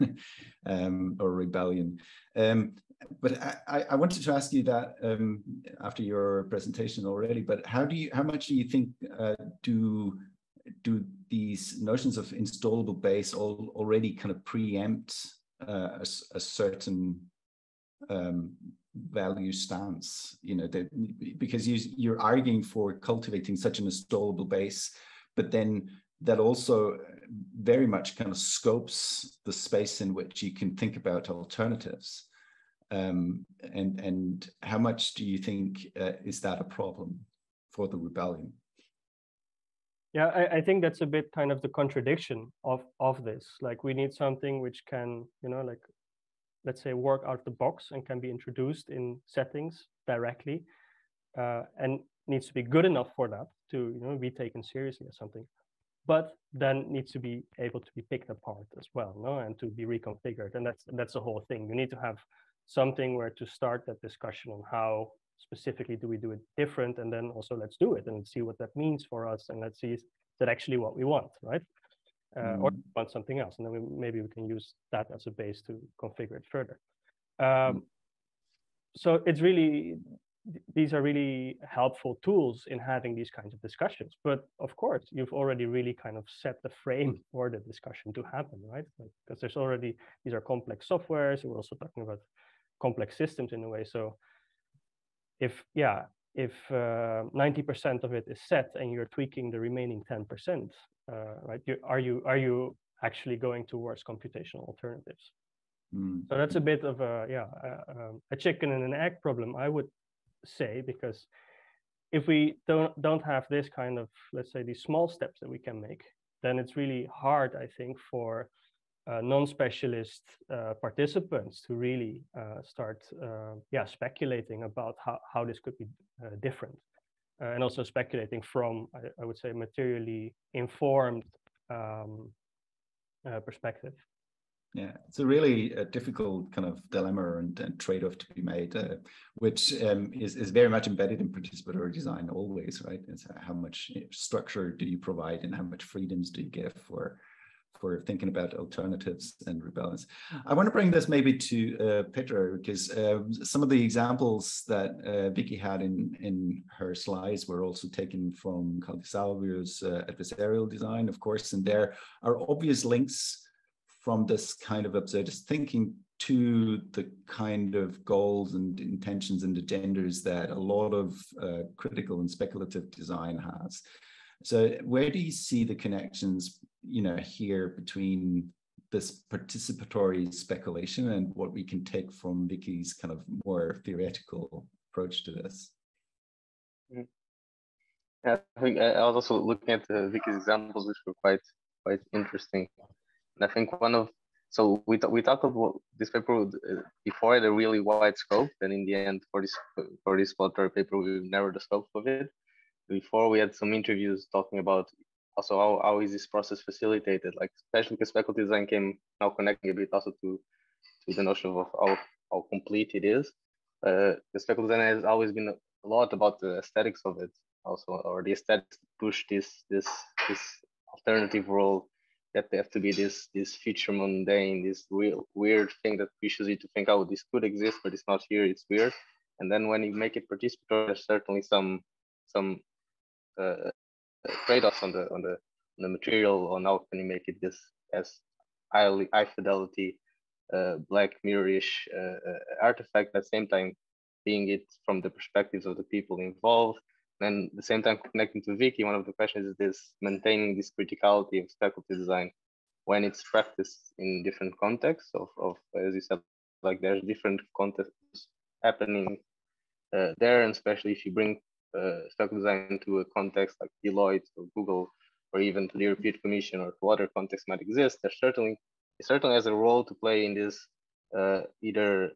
or rebellion. But I wanted to ask you that after your presentation already. But how much do you think do these notions of installable base already kind of preempt a certain value stance, because you're arguing for cultivating such an installable base, but then that also very much kind of scopes the space in which you can think about alternatives. And how much do you think is that a problem for the rebellion? Yeah, I think that's a bit kind of the contradiction of this. Like, we need something which can, like, let's say, work out of the box and can be introduced in settings directly, and needs to be good enough for that to, be taken seriously as something, but then needs to be able to be picked apart as well, and to be reconfigured. And that's the whole thing. You need to have something where to start that discussion on how specifically do we do it different, and then also let's do it and let's see what that means for us, and let's see is that actually what we want, right? Or want something else, and then maybe we can use that as a base to configure it further. So it's really, these are really helpful tools in having these kinds of discussions. But of course, you've already really kind of set the frame for the discussion to happen, right? Because there's already, these are complex softwares. We're also talking about complex systems in a way. So if 90% of it is set and you're tweaking the remaining 10%, right? Are you actually going towards computational alternatives? So that's a bit of a chicken and an egg problem, I would say, because if we don't have this kind of, let's say, these small steps that we can make, then it's really hard, I think, for non-specialist participants to really start speculating about how this could be different, and also speculating from, I would say, materially informed perspective. Yeah, it's a really difficult kind of dilemma and trade-off to be made, which is very much embedded in participatory design always, right? It's how much structure do you provide and how much freedoms do you give for thinking about alternatives and rebellions. I want to bring this maybe to Pedro, because some of the examples that Vicky had in her slides were also taken from Caldisalvio's adversarial design, of course, and there are obvious links from this kind of absurdist thinking to the kind of goals and intentions and agendas that a lot of critical and speculative design has. So where do you see the connections, here between this participatory speculation and what we can take from Vicky's kind of more theoretical approach to this? Yeah, I think I was also looking at Vicky's examples, which were quite interesting. And I think so we talked about this paper before the really wide scope, and in the end, for this exploratory paper, we narrowed the scope of it. Before, we had some interviews talking about also how is this process facilitated, like especially because speculative design came now connecting a bit also to the notion of how complete it is. The speculative design has always been a lot about the aesthetics of it, also, or the aesthetics push this alternative role, that they have to be this feature mundane, this real weird thing that pushes you to think, oh, this could exist, but it's not here, it's weird. And then when you make it participatory, there's certainly some trade-offs on the material, on how can you make it this as high fidelity, Black Mirror-ish artifact, at the same time being it from the perspectives of the people involved. And at the same time, connecting to Vicky, one of the questions is this maintaining this criticality of speculative design when it's practiced in different contexts of as you said, like there's different contexts happening there, and especially if you bring speculative design into a context like Deloitte or Google, or even to the European Commission or to other contexts might exist, it certainly has a role to play in this, either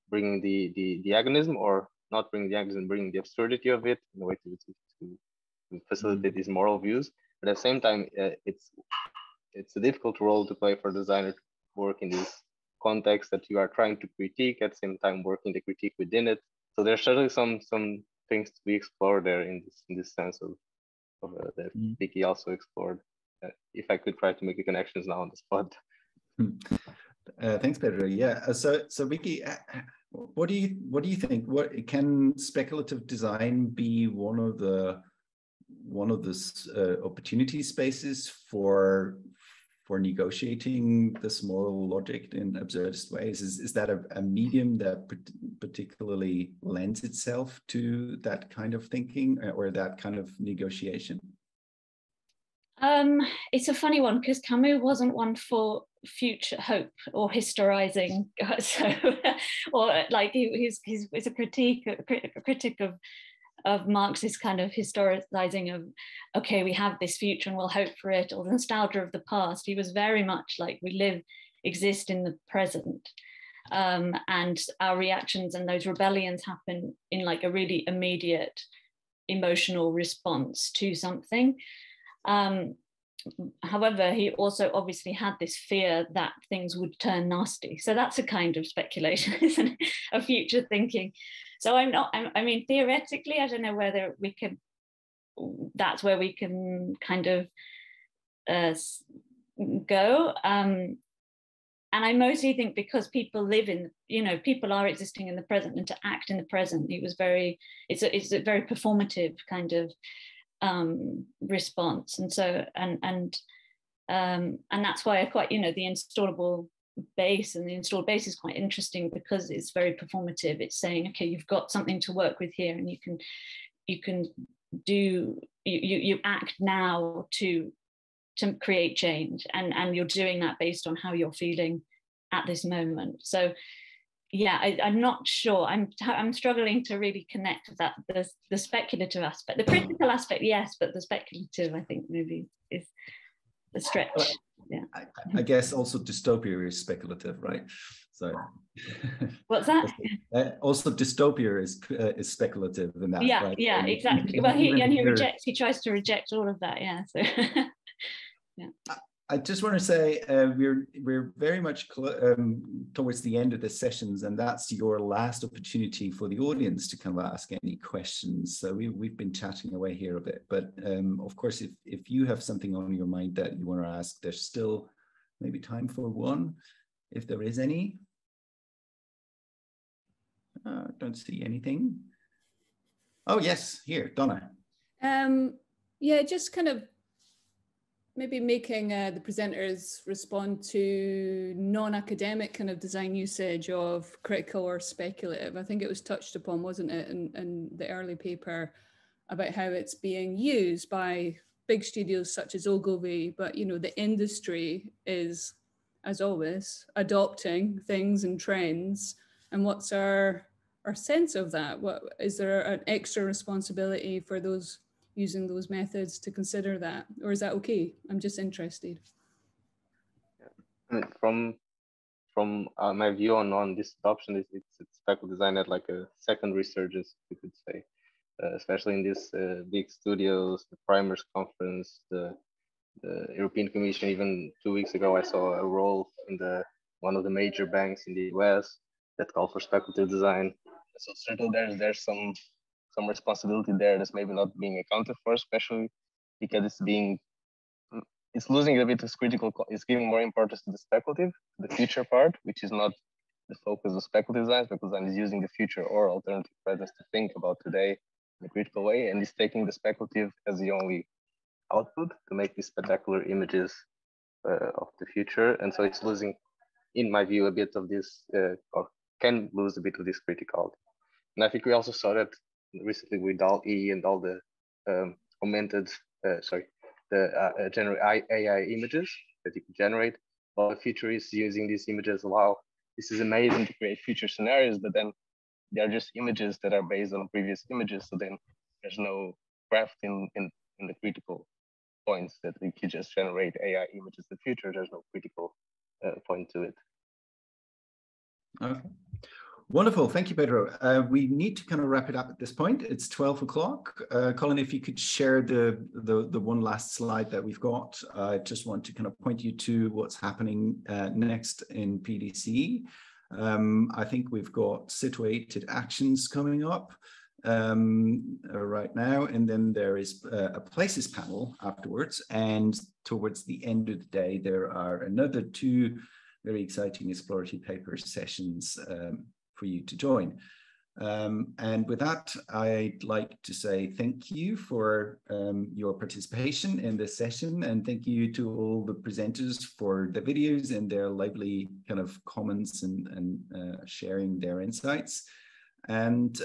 bringing the agonism or not bringing the agonism, bringing the absurdity of it in a way to facilitate these moral views. But at the same time, it's a difficult role to play for a designer to work in this context that you are trying to critique, at the same time working the critique within it. So there's certainly some things to be explored there in this sense of that Vicky also explored. If I could try to make the connections now on the spot. Thanks, Pedro. Yeah. So Vicky, what do you think? What can speculative design be one of the opportunity spaces for negotiating this moral logic in absurdist ways? Is that a medium that particularly lends itself to that kind of thinking or that kind of negotiation? It's a funny one because Camus wasn't one for future hope or historizing, so or like he's a critic of Marx's kind of historicizing of, okay, we have this future and we'll hope for it, or the nostalgia of the past. He was very much like, we exist in the present, and our reactions and those rebellions happen in like a really immediate emotional response to something. However, he also obviously had this fear that things would turn nasty. So that's a kind of speculation, isn't it? A future thinking. So I mean, theoretically, I don't know whether that's where we can kind of go. And I mostly think because people people are existing in the present, and to act in the present, it's a very performative kind of response. And so, and that's why I quite, the installable base and the installed base is quite interesting because it's very performative. It's saying, okay, you've got something to work with here, and you act now to create change, and you're doing that based on how you're feeling at this moment. So yeah, I'm not sure. I'm struggling to really connect that the speculative aspect, the critical aspect, yes, but the speculative, I think, maybe is a stretch. Yeah. I guess also dystopia is speculative, right? So what's that? Also dystopia is speculative in that. Yeah, right? yeah, exactly. Well, he tries to reject all of that. Yeah. So yeah. I just want to say we're very much towards the end of the sessions, and that's your last opportunity for the audience to kind of ask any questions. So we've been chatting away here a bit, but of course, if you have something on your mind that you want to ask, there's still maybe time for one, if there is any. Don't see anything. Oh yes, here, Donna. Yeah, just kind of maybe making the presenters respond to non-academic kind of design usage of critical or speculative. I think it was touched upon, wasn't it, in the early paper about how it's being used by big studios such as Ogilvy, but the industry is, as always, adopting things and trends. And what's our sense of that? Is there an extra responsibility for those using those methods to consider that, or is that okay? I'm just interested. From my view on this adoption, it's speculative design at like a second resurgence, you could say, especially in these big studios, the Primers Conference, the European Commission. Even 2 weeks ago, I saw a role in one of the major banks in the US that called for speculative design. So certainly there's some responsibility there that's maybe not being accounted for, especially because it's losing a bit of critical. It's giving more importance to the speculative, the future part, which is not the focus of speculative design. Speculative design is using the future or alternative presence to think about today in a critical way, and it's taking the speculative as the only output to make these spectacular images of the future. And so it's losing, in my view, a bit of this, or can lose a bit of this criticality. And I think we also saw that recently with DALL-E and all the general AI images that you can generate. Well, the future is using these images. Wow, this is amazing to create future scenarios, but then they are just images that are based on previous images. So then there's no craft in the critical points that we could just generate AI images in the future. There's no critical point to it. Okay. Wonderful. Thank you, Pedro. We need to kind of wrap it up at this point. It's 12 o'clock. Colin, if you could share the one last slide that we've got. I just want to kind of point you to what's happening next in PDC. I think we've got situated actions coming up right now, and then there is a places panel afterwards. And towards the end of the day, there are another 2 very exciting exploratory paper sessions for you to join. And with that, I'd like to say thank you for your participation in this session, and thank you to all the presenters for the videos and their lively kind of comments and sharing their insights. And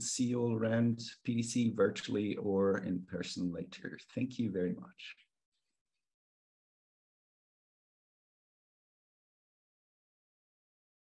see you all around PDC virtually or in person later. Thank you very much.